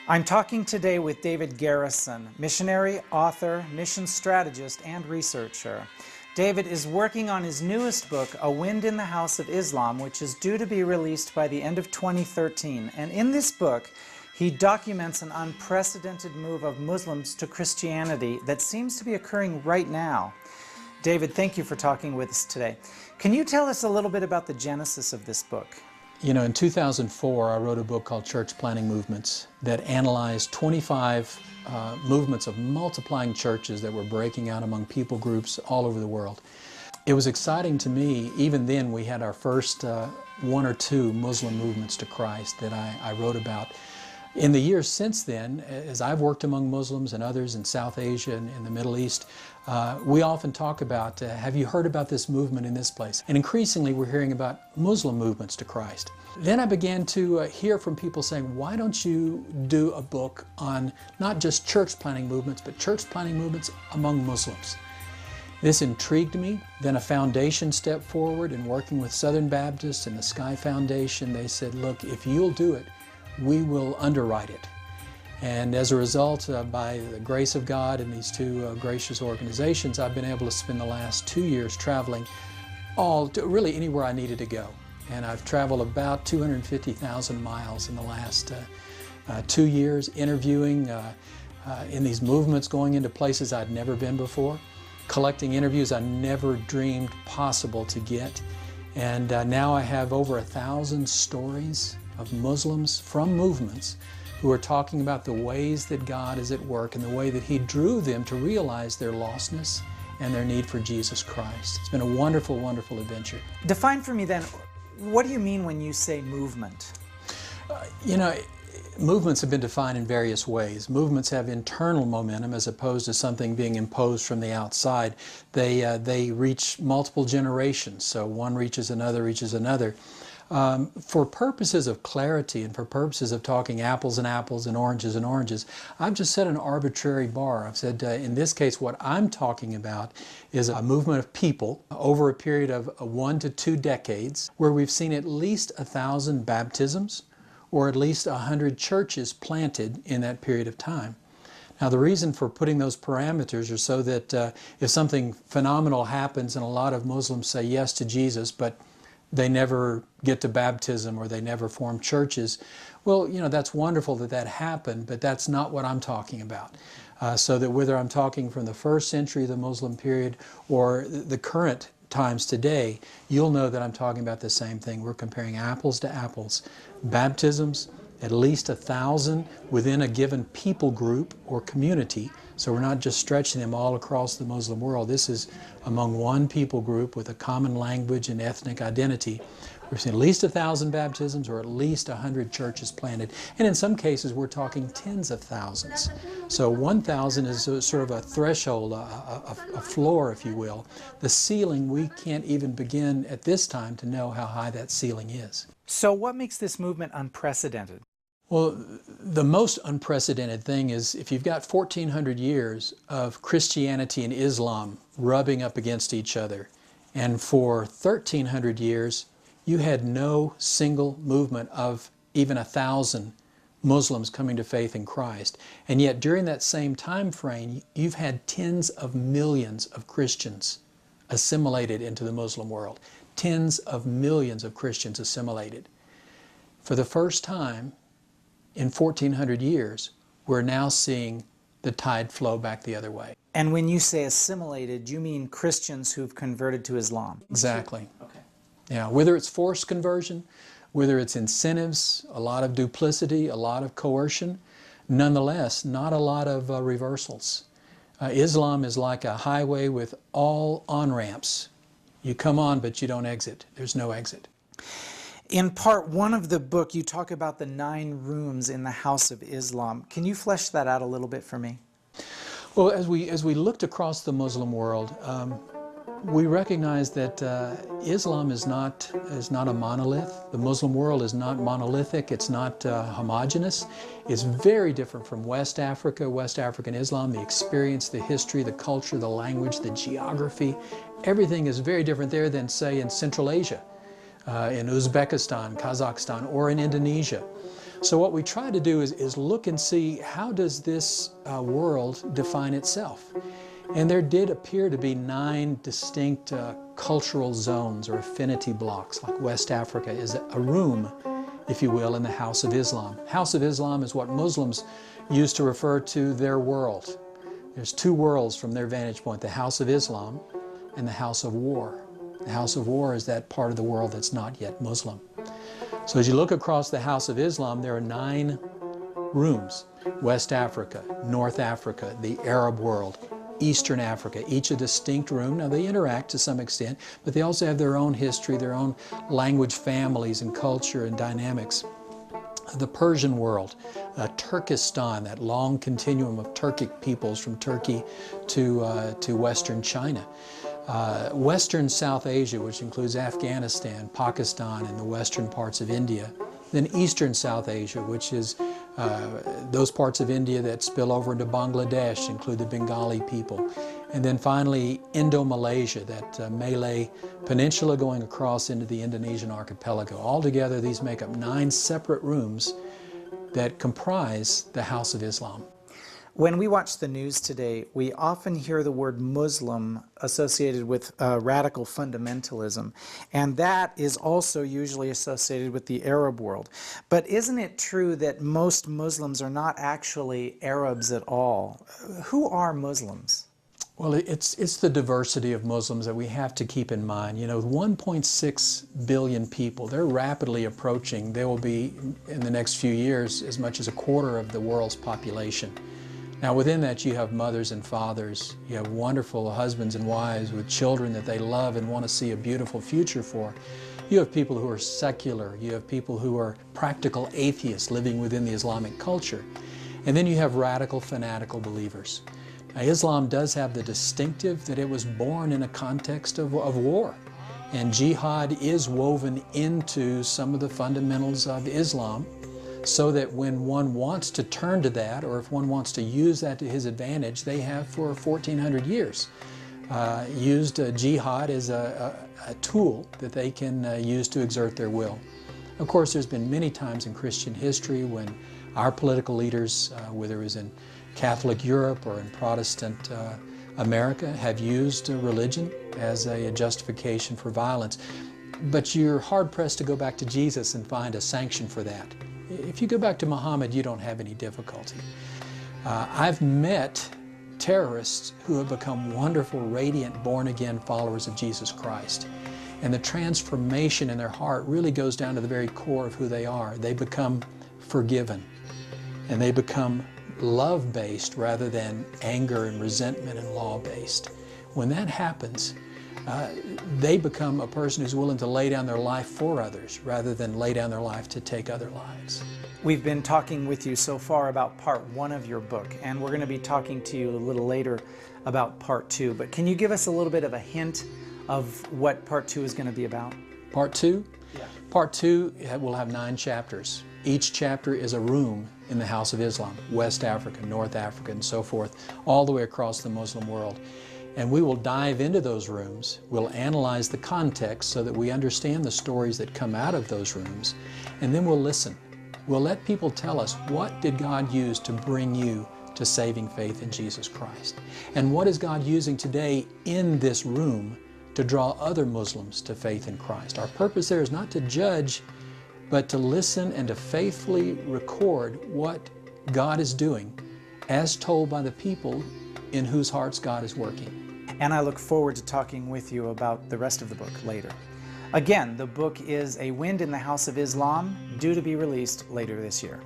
I'm talking today with David Garrison, missionary, author, mission strategist, and researcher. David is working on his newest book, A Wind in the House of Islam, which is due to be released by the end of 2013. And in this book, he documents an unprecedented move of Muslims to Christianity that seems to be occurring right now. David, thank you for talking with us today. Can you tell us a little bit about the genesis of this book? You know, in 2004, I wrote a book called Church Planting Movements that analyzed 25 movements of multiplying churches that were breaking out among people groups all over the world. It was exciting to me. Even then, we had our first one or two Muslim movements to Christ that I wrote about. In the years since then, as I've worked among Muslims and others in South Asia and in the Middle East, we often talk about, have you heard about this movement in this place? And increasingly we're hearing about Muslim movements to Christ. Then I began to hear from people saying, why don't you do a book on not just church planting movements, but church planting movements among Muslims? This intrigued me. Then a foundation stepped forward in working with Southern Baptists and the Sky Foundation. They said, look, if you'll do it, we will underwrite it. And as a result, by the grace of God and these two gracious organizations, I've been able to spend the last 2 years traveling really anywhere I needed to go. And I've traveled about 250,000 miles in the last 2 years, interviewing in these movements, going into places I'd never been before, collecting interviews I never dreamed possible to get. And now I have over 1,000 stories of Muslims from movements who are talking about the ways that God is at work and the way that He drew them to realize their lostness and their need for Jesus Christ. It's been a wonderful, wonderful adventure. Define for me then, what do you mean when you say movement? You know, movements have been defined in various ways. Movements have internal momentum as opposed to something being imposed from the outside. They reach multiple generations, so one reaches another, reaches another. For purposes of clarity and for purposes of talking apples and apples and oranges, I've just set an arbitrary bar. I've said in this case what I'm talking about is a movement of people over a period of 1 to 2 decades where we've seen at least 1,000 baptisms or at least 100 churches planted in that period of time. Now the reason for putting those parameters are so that if something phenomenal happens and a lot of Muslims say yes to Jesus, but they never get to baptism or they never form churches, well, you know, that's wonderful that that happened, but that's not what I'm talking about. So that whether I'm talking from the first century of the Muslim period or the current times today, you'll know that I'm talking about the same thing. We're comparing apples to apples. Baptisms, at least 1,000 within a given people group or community. So we're not just stretching them all across the Muslim world. This is among one people group with a common language and ethnic identity. We've seen at least 1,000 baptisms or at least 100 churches planted. And in some cases, we're talking tens of thousands. So 1,000 is sort of a threshold, a floor, if you will. The ceiling, we can't even begin at this time to know how high that ceiling is. So what makes this movement unprecedented? Well, the most unprecedented thing is if you've got 1,400 years of Christianity and Islam rubbing up against each other, and for 1,300 years you had no single movement of even 1,000 Muslims coming to faith in Christ, and yet during that same time frame you've had tens of millions of Christians assimilated into the Muslim world. Tens of millions of Christians assimilated. For the first time in 1,400 years, we're now seeing the tide flow back the other way. And when you say assimilated, you mean Christians who've converted to Islam? Exactly. Okay. Yeah, whether it's forced conversion, whether it's incentives, a lot of duplicity, a lot of coercion, nonetheless, not a lot of reversals. Islam is like a highway with all on-ramps. You come on, but you don't exit. There's no exit. In part 1 of the book, you talk about the 9 rooms in the House of Islam. Can you flesh that out a little bit for me? Well, as we looked across the Muslim world, we recognize that Islam is not a monolith. The Muslim world is not monolithic. It's not homogeneous. It's very different from West Africa, West African Islam, the experience, the history, the culture, the language, the geography. Everything is very different there than, say, in Central Asia, in Uzbekistan, Kazakhstan, or in Indonesia. So what we try to do is look and see, how does this world define itself? And there did appear to be 9 distinct cultural zones or affinity blocks. Like West Africa is a room, if you will, in the House of Islam. House of Islam is what Muslims use to refer to their world. There's 2 worlds from their vantage point, the House of Islam and the House of War. The House of War is that part of the world that's not yet Muslim. So as you look across the House of Islam, there are 9 rooms. West Africa, North Africa, the Arab world, Eastern Africa, each a distinct room. Now they interact to some extent, but they also have their own history, their own language, families, and culture and dynamics. The Persian world, Turkestan, that long continuum of Turkic peoples from Turkey to Western China. Western South Asia, which includes Afghanistan, Pakistan, and the western parts of India. Then Eastern South Asia, which is those parts of India that spill over into Bangladesh, include the Bengali people. And then finally, Indo-Malaysia, that Malay peninsula going across into the Indonesian archipelago. Altogether, these make up 9 separate rooms that comprise the House of Islam. When we watch the news today, we often hear the word Muslim associated with radical fundamentalism, and that is also usually associated with the Arab world. But isn't it true that most Muslims are not actually Arabs at all? Who are Muslims? Well, it's the diversity of Muslims that we have to keep in mind. You know, 1.6 billion people, they're rapidly approaching. They will be, in the next few years, as much as a quarter of the world's population. Now within that you have mothers and fathers, you have wonderful husbands and wives with children that they love and want to see a beautiful future for. You have people who are secular, you have people who are practical atheists living within the Islamic culture. And then you have radical fanatical believers. Now, Islam does have the distinctive that it was born in a context of war. And jihad is woven into some of the fundamentals of Islam, so that when one wants to turn to that, or if one wants to use that to his advantage, they have for 1400 years used jihad as a tool that they can use to exert their will. Of course, there's been many times in Christian history when our political leaders, whether it was in Catholic Europe or in Protestant America, have used religion as a justification for violence. But you're hard-pressed to go back to Jesus and find a sanction for that. If you go back to Muhammad, you don't have any difficulty. I've met terrorists who have become wonderful, radiant, born-again followers of Jesus Christ. And the transformation in their heart really goes down to the very core of who they are. They become forgiven, and they become love-based rather than anger and resentment and law-based. When that happens, they become a person who's willing to lay down their life for others rather than lay down their life to take other lives. We've been talking with you so far about part 1 of your book, and we're going to be talking to you a little later about part 2. But can you give us a little bit of a hint of what part 2 is going to be about? Part 2? Yeah. Part 2 will have 9 chapters. Each chapter is a room in the House of Islam, West Africa, North Africa, and so forth, all the way across the Muslim world. And we will dive into those rooms. We'll analyze the context so that we understand the stories that come out of those rooms. And then we'll listen. We'll let people tell us, what did God use to bring you to saving faith in Jesus Christ? And what is God using today in this room to draw other Muslims to faith in Christ? Our purpose there is not to judge, but to listen and to faithfully record what God is doing as told by the people in whose hearts God is working. And I look forward to talking with you about the rest of the book later. Again, the book is A Wind in the House of Islam, due to be released later this year.